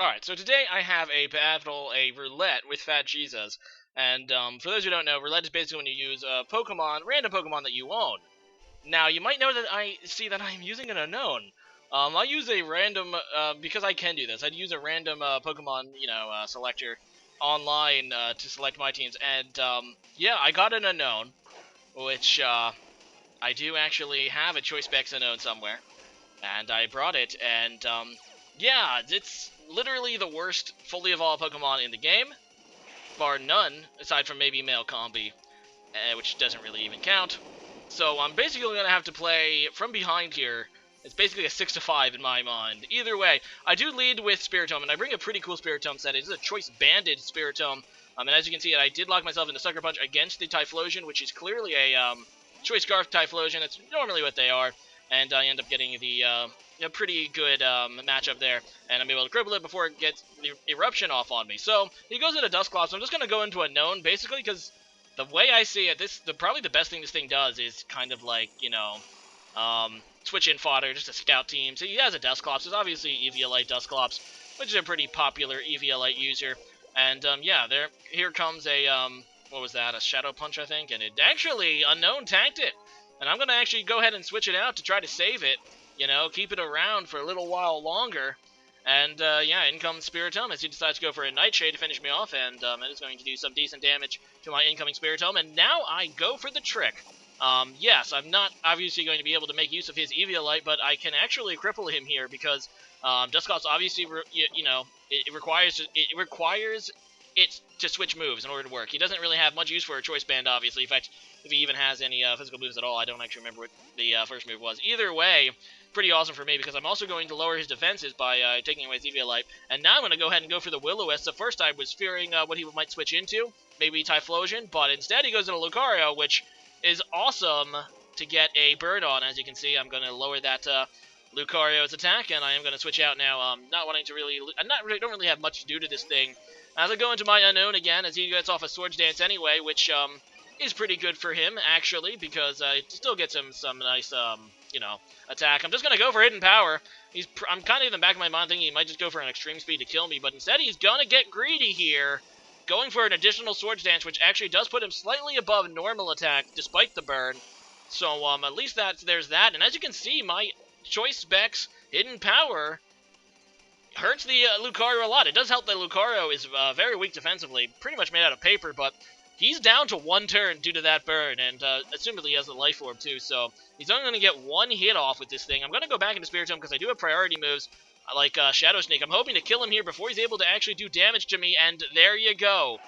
Alright, so today I have a roulette with Fat Jesus. And for those who don't know, roulette is basically when you use a random Pokemon that you own. Now, you might know that I see that I'm using an Unown. I'll use a random, because I can do this, I'd use a random Pokemon, selector online to select my teams. And yeah, I got an Unown, which I do actually have a Choice Specs Unown somewhere. And I brought it, and yeah, it's literally the worst fully evolved Pokemon in the game, bar none, aside from maybe Male Combi, which doesn't really even count. So I'm basically going to have to play from behind here. It's basically a 6-5 in my mind. Either way, I do lead with Spiritomb, and I bring a pretty cool Spiritomb set. It is a Choice Banded Spiritomb, and as you can see, I did lock myself into Sucker Punch against the Typhlosion, which is clearly a Choice Scarf Typhlosion. That's normally what they are, and I end up getting the a pretty good matchup there, and I'm able to cripple it before it gets the Eruption off on me. So he goes into Dusclops, so I'm just going to go into Unown, basically, because the way I see it, probably the best thing this thing does is kind of like, switch in fodder, just a scout team. So he has a Dusclops. There's obviously Eviolite Dusclops, which is a pretty popular Eviolite user. And, yeah, here comes a, what was that, a Shadow Punch, I think? And it actually, Unown tanked it. And I'm going to actually go ahead and switch it out to try to save it, keep it around for a little while longer. And, yeah, in comes Spiritomb as he decides to go for a Nightshade to finish me off, and it is going to do some decent damage to my incoming Spiritomb, and now I go for the trick. Yes, I'm not obviously going to be able to make use of his Eviolite, but I can actually cripple him here because Dusclops obviously, it requires it to switch moves in order to work. He doesn't really have much use for a Choice Band, obviously. In fact, if he even has any physical moves at all, I don't actually remember what the first move was. Either way, pretty awesome for me because I'm also going to lower his defenses by taking away his Eviolite. And now I'm going to go ahead and go for the Will-O-Wisp. The first I was fearing what he might switch into, maybe Typhlosion, but instead he goes into Lucario, which is awesome to get a bird on. As you can see, I'm going to lower that Lucario's attack, and I am going to switch out now. Not wanting to really, don't really have much to do to this thing. As I go into my Unown again, as he gets off a Swords Dance anyway, which is pretty good for him actually, because it still gets him some nice, attack. I'm just going to go for Hidden Power. I'm kind of in the back of my mind thinking he might just go for an Extreme Speed to kill me, but instead he's going to get greedy here, going for an additional Swords Dance, which actually does put him slightly above normal attack, despite the burn. So, at least there's that. And as you can see, my Choice Specs Hidden Power hurts the Lucario a lot. It does help that Lucario is very weak defensively, pretty much made out of paper, but he's down to one turn due to that burn, and assumedly he has the Life Orb too, so he's only going to get one hit off with this thing. I'm going to go back into Spiritomb because I do have priority moves, like Shadow Sneak. I'm hoping to kill him here before he's able to actually do damage to me, and there you go.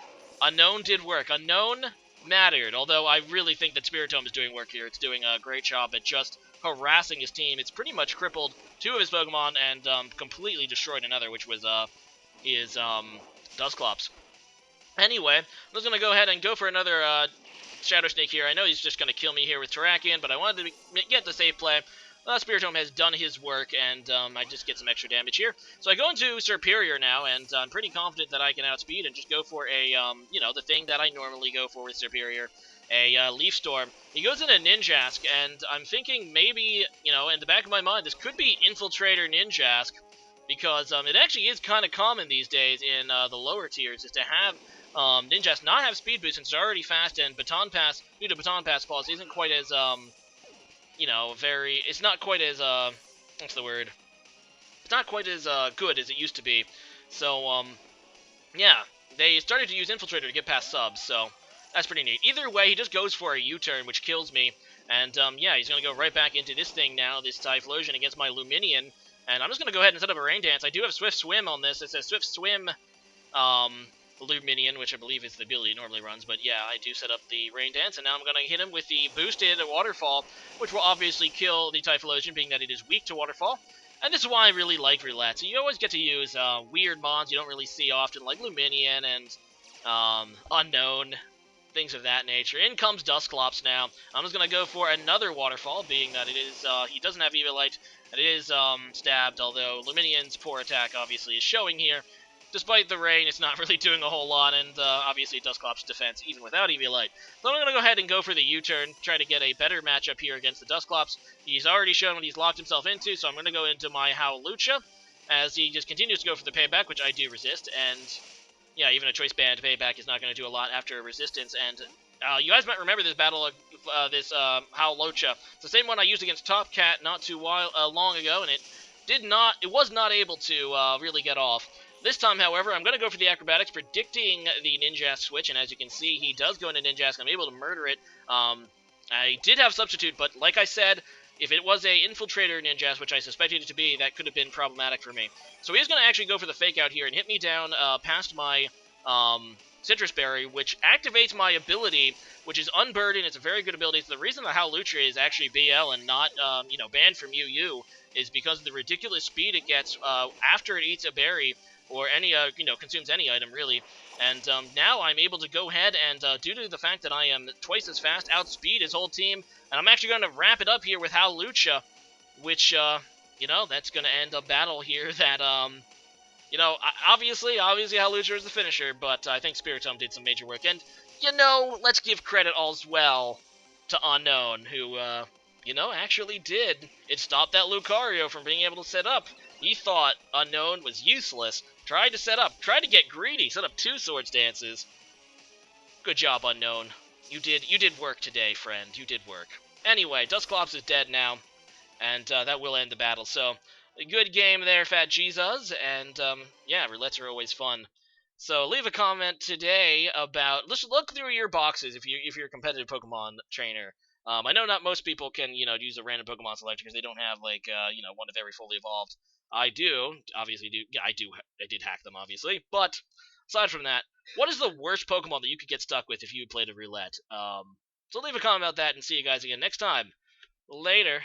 Unown did work. Unown mattered, although I really think that Spiritomb is doing work here. It's doing a great job at just harassing his team. It's pretty much crippled two of his Pokemon and completely destroyed another, which was his Dusclops. Anyway, I'm just going to go ahead and go for another Shadow Snake here. I know he's just going to kill me here with Terrakion, but I wanted to get the safe play. Spiritomb has done his work, and I just get some extra damage here. So I go into Serperior now, and I'm pretty confident that I can outspeed and just go for a, the thing that I normally go for with Serperior, a Leaf Storm. He goes into Ninjask, and I'm thinking maybe, in the back of my mind, this could be Infiltrator Ninjask, because it actually is kind of common these days in the lower tiers, is to have Ninjask not have Speed Boost since it's already fast, and Baton Pass, due to Baton Pass policy, isn't quite as, it's not quite as, what's the word? It's not quite as good as it used to be. So, yeah, they started to use Infiltrator to get past subs, so that's pretty neat. Either way, he just goes for a U-turn, which kills me, and, yeah, he's going to go right back into this thing now, this Typhlosion against my Luminion, and I'm just going to go ahead and set up a Rain Dance. I do have Swift Swim on this. It says Swift Swim, Luminion, which I believe is the ability it normally runs, but yeah, I do set up the Rain Dance, and now I'm going to hit him with the boosted Waterfall, which will obviously kill the Typhlosion, being that it is weak to Waterfall, and this is why I really like Roulette. So you always get to use weird mons you don't really see often, like Luminion and Unown, things of that nature. In comes Dusclops now. I'm just going to go for another Waterfall, being that it is, he doesn't have Eviolite, and it is stabbed, although Luminion's poor attack obviously is showing here. Despite the rain, it's not really doing a whole lot, and obviously Dusclops' defense, even without Eviolite. So I'm going to go ahead and go for the U-turn, try to get a better matchup here against the Dusclops. He's already shown what he's locked himself into, so I'm going to go into my Howlucha, as he just continues to go for the payback, which I do resist, and yeah, even a choice band payback is not going to do a lot after resistance, and you guys might remember this battle, this Howlocha. It's the same one I used against Top Cat not too long ago, and it was not able to really get off. This time, however, I'm going to go for the acrobatics, predicting the Ninjask switch, and as you can see, he does go into Ninjask. I'm able to murder it. I did have Substitute, but like I said, if it was a Infiltrator Ninjask, which I suspected it to be, that could have been problematic for me. So he's going to actually go for the Fake Out here and hit me down past my Citrus Berry, which activates my ability, which is Unburden. It's a very good ability. So the reason the Howlucha is actually BL and not, banned from UU is because of the ridiculous speed it gets after it eats a berry or any, consumes any item, really. And now I'm able to go ahead and, due to the fact that I am twice as fast, outspeed his whole team, and I'm actually going to wrap it up here with Howlucha, which, that's going to end a battle here that, obviously Howlucha is the finisher, but I think Spiritomb did some major work. And, let's give credit as well to Unown, who, actually did. It stopped that Lucario from being able to set up. He thought Unown was useless, tried to set up, tried to get greedy, set up 2 Swords Dances. Good job, Unown. You did work today, friend. You did work. Anyway, Dusclops is dead now, and that will end the battle. So, a good game there, Fat Jesus, and roulettes are always fun. So leave a comment today about. Let's look through your boxes if you're a competitive Pokemon trainer. I know not most people can use a random Pokemon selector because they don't have like one of every fully evolved. I do obviously do. Yeah, I did hack them obviously, but aside from that, what is the worst Pokemon that you could get stuck with if you played a roulette? So leave a comment about that and see you guys again next time. Later.